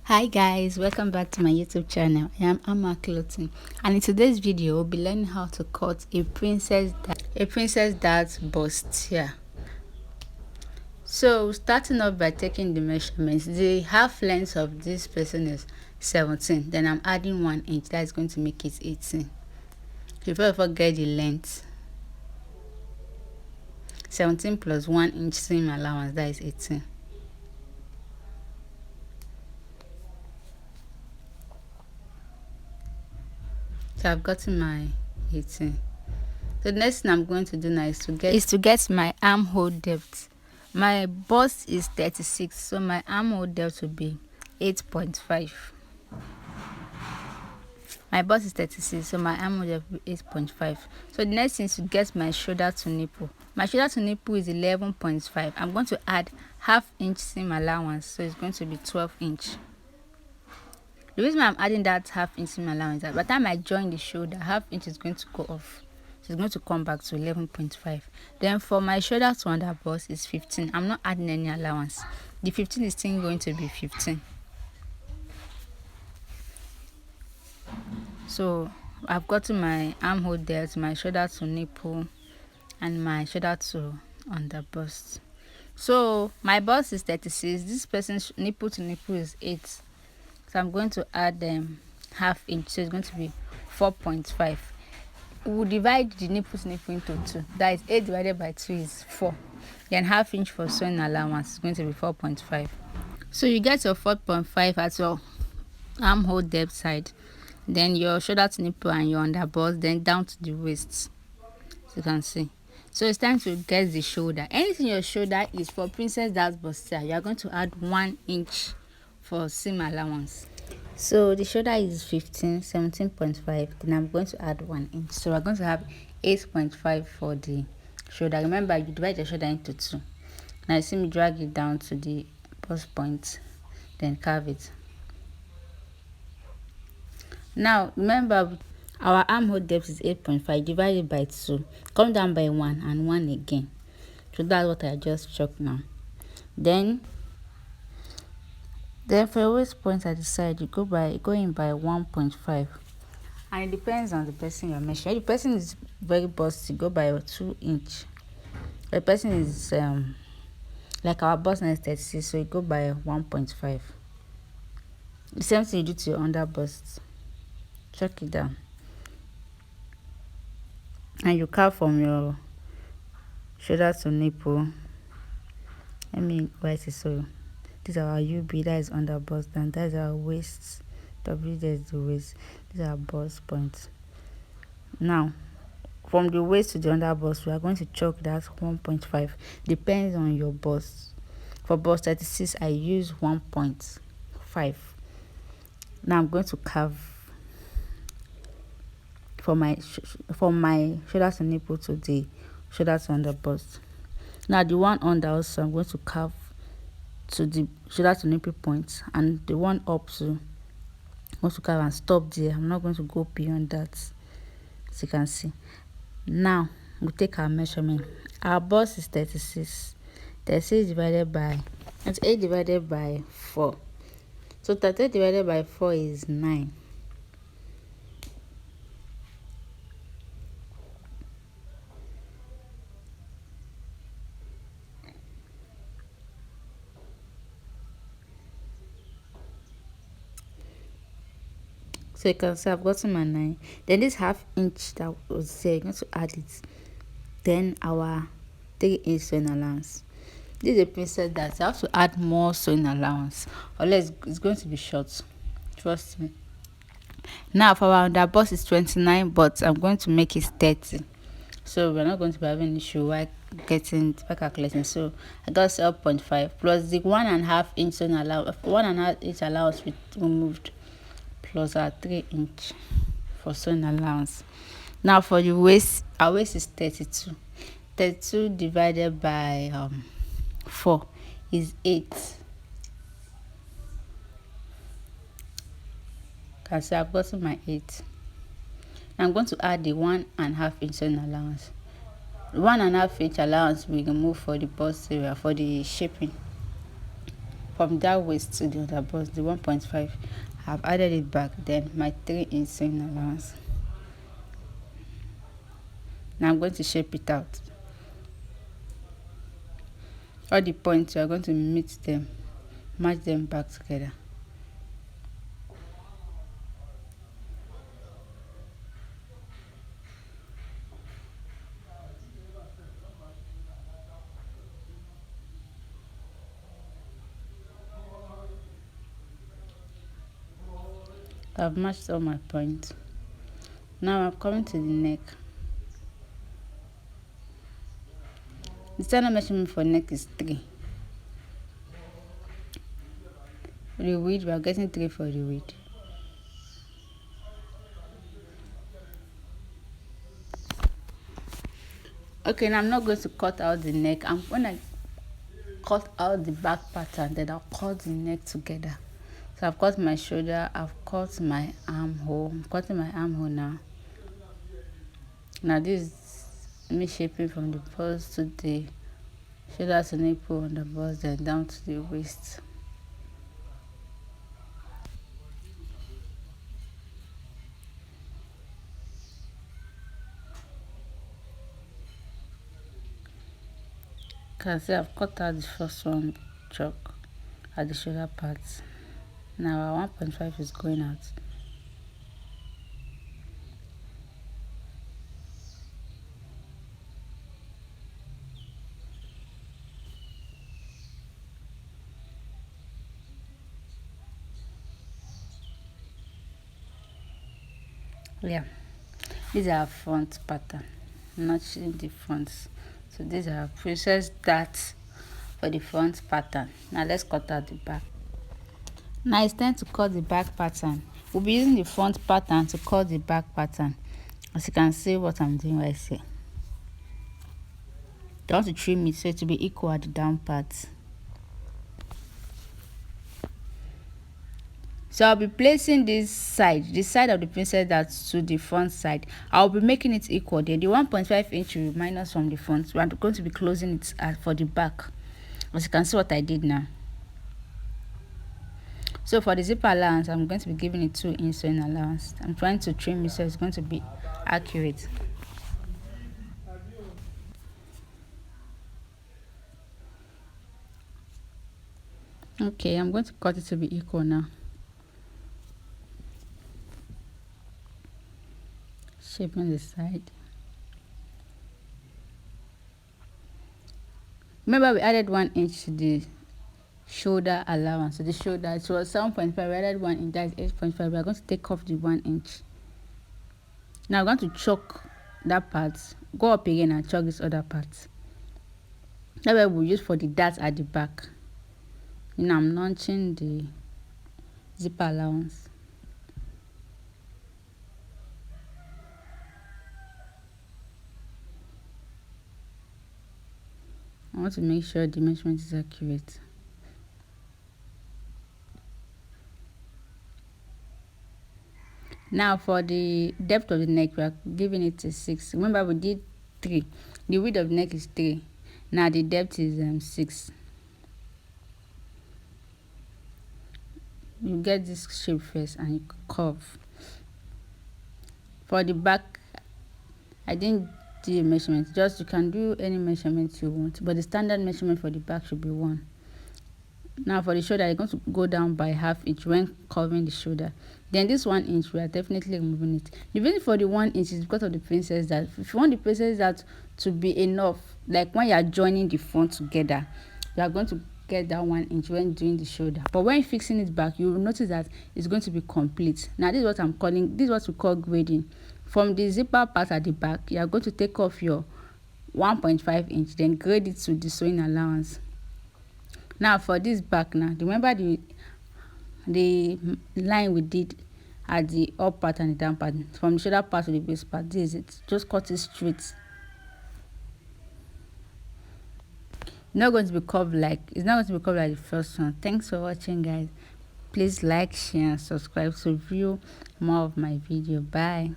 Hi guys, welcome back to my YouTube channel. I am Amma Clothing, and in today's video we'll be learning how to cut a princess dart bustier. So starting off by taking the measurements, the half length of this person is 17, then I'm adding 1 inch, that's going to make it 18. Before I forget the length, 17 plus 1 inch seam allowance, that is 18. So I've gotten my 18. So the next thing I'm going to do now is to get my armhole depth. My bust is 36, so my armhole depth will be 8.5. My bust is 36, so my armhole depth will be 8.5. So the next thing is to get my shoulder to nipple. My shoulder to nipple is 11.5. I'm going to add half inch seam allowance, so it's going to be 12 inch. The reason why I'm adding that half inch seam allowance is that by the time I join the shoulder, half inch is going to go off. So it's going to come back to 11.5. Then for my shoulder to under bust is 15. I'm not adding any allowance. The 15 is still going to be 15. So I've gotten my armhole depth, my shoulder to nipple, and my shoulder to under bust. So my bust is 36. This person's nipple to nipple is 8. So I'm going to add half inch, so it's going to be 4.5. We'll divide the nipple to nipple into 2. That is 8 divided by 2 is 4. Then half inch for sewing allowance is going to be 4.5. So you get your 4.5 at your armhole depth side, then your shoulder to nipple and your under bust, then down to the waist, as you can see. So it's time to get the shoulder. Anything your shoulder is for princess dart bustier, you are going to add 1 inch for seam allowance. So the shoulder is 17.5, then I'm going to add 1 inch. So we're going to have 8.5 for the shoulder. Remember, you divide the shoulder into 2. Now you see me drag it down to the bust point, then curve it. Now remember, our armhole depth is 8.5 divided by 2. Come down by 1 and 1 again. So that's what I just chalked now. Then for your waist point at the side, you go in by 1.5, and it depends on the person you're measuring. If the person is very busty, go by 2 inch. If the person is like our bust now is 36, so you go by 1.5. The same thing you do to your under bust. Check it down, and you curve from your shoulder to nipple. Let me write it. So this is our UB, that is under bust, and that is our waist. W, that is the waist. These are bust points. Now from the waist to the under bust, we are going to chalk that 1.5. Depends on your bust. For bust 36, I use 1.5. Now I'm going to curve for my shoulder to nipple to the shoulder to under bust. Now the one under also, I'm going to curve to the shoulder to nipple point, and the one up to, I'm going to curve and stop there. I'm not going to go beyond that, as you can see. Now we take our measurement. Our bust is 36. 36 divided by 8 divided by 4. So 38 divided by 4 is 9. So you can see I've gotten my 9. Then this half inch that was there, you're going to add it. Then our 3 inch sewing allowance. This is a princess that I have to add more sewing allowance, or else it's going to be short. Trust me. Now for our under bust is 29, but I'm going to make it 30. So we're not going to be having an issue while calculating. So I got 0.5 plus the 1.5 inch sewing allowance. 1.5 inch allowance removed, plus our 3 inch for sewing allowance. Now for the waist, our waist is 32. 32 divided by 4 is 8. Can see I've gotten my 8. I'm going to add the 1.5 inch sewing allowance. 1.5 inch allowance we remove for the bust area for the shaping. from that waist to the other bust, the 1.5, I've added it back, then my 3-inch sewing allowance. Now I'm going to shape it out. All the points, we are going to meet them, match them back together. I've matched all my points. Now I'm coming to the neck. The standard measurement for neck is 3. The width, we are getting 3 for the width. Okay, now I'm not going to cut out the neck. I'm going to cut out the back pattern, then I'll cut the neck together. So I've cut my shoulder, I've cut my armhole. I'm cutting my armhole now. Now this is me shaping from the bust to the shoulder to nipple on the bust, then down to the waist. Can see I've cut out the first one chalk at the shoulder part. Now our 1.5 is going out. Yeah, these are front pattern, notching the fronts. So these are princess darts for the front pattern. Now let's cut out the back. Now it's time to cut the back pattern. We'll be using the front pattern to cut the back pattern. As you can see what I'm doing right here. I want to trim it so it will be equal at the down part. So I'll be placing this side, the side of the princess that's to the front side. I'll be making it equal there. The 1.5 inch will minus from the front. So I'm going to be closing it for the back. As you can see what I did now. So for the zipper allowance, I'm going to be giving it 2-inch sewing allowance. I'm trying to trim it so it's going to be accurate. Okay, I'm going to cut it to be equal now. Shaping the side. Remember we added 1 inch to the shoulder allowance. So the shoulder, it was 7.5, we added 1 inch, that is 8.5. We are going to take off the 1 inch. Now I'm going to chalk that part, go up again and chalk this other part. That way we'll use for the dart at the back. Now I'm launching the zipper allowance. I want to make sure the measurement is accurate. Now for the depth of the neck, we are giving it a 6. Remember we did 3. The width of the neck is 3. Now the depth is 6. You get this shape first and you curve. For the back, I didn't do a measurement. Just you can do any measurement you want, but the standard measurement for the back should be 1. Now for the shoulder, you're going to go down by ½ inch when covering the shoulder. Then this 1 inch, we are definitely removing it. The reason for the 1 inch is because of the princess that if you want the princess that to be enough, like when you are joining the front together, you are going to get that 1 inch when doing the shoulder. But when fixing it back, you will notice that it's going to be complete. Now this is what I'm calling, this is what we call grading. From the zipper part at the back, you are going to take off your 1.5 inch, then grade it to the sewing allowance. Now for this back, now remember the line we did at the up part and the down part, from the shoulder part to the waist part. This is it. Just cut it straight. Not going to be curved like, it's not going to be curved like the first one. Thanks for watching, guys. Please like, share and subscribe to view more of my video. Bye.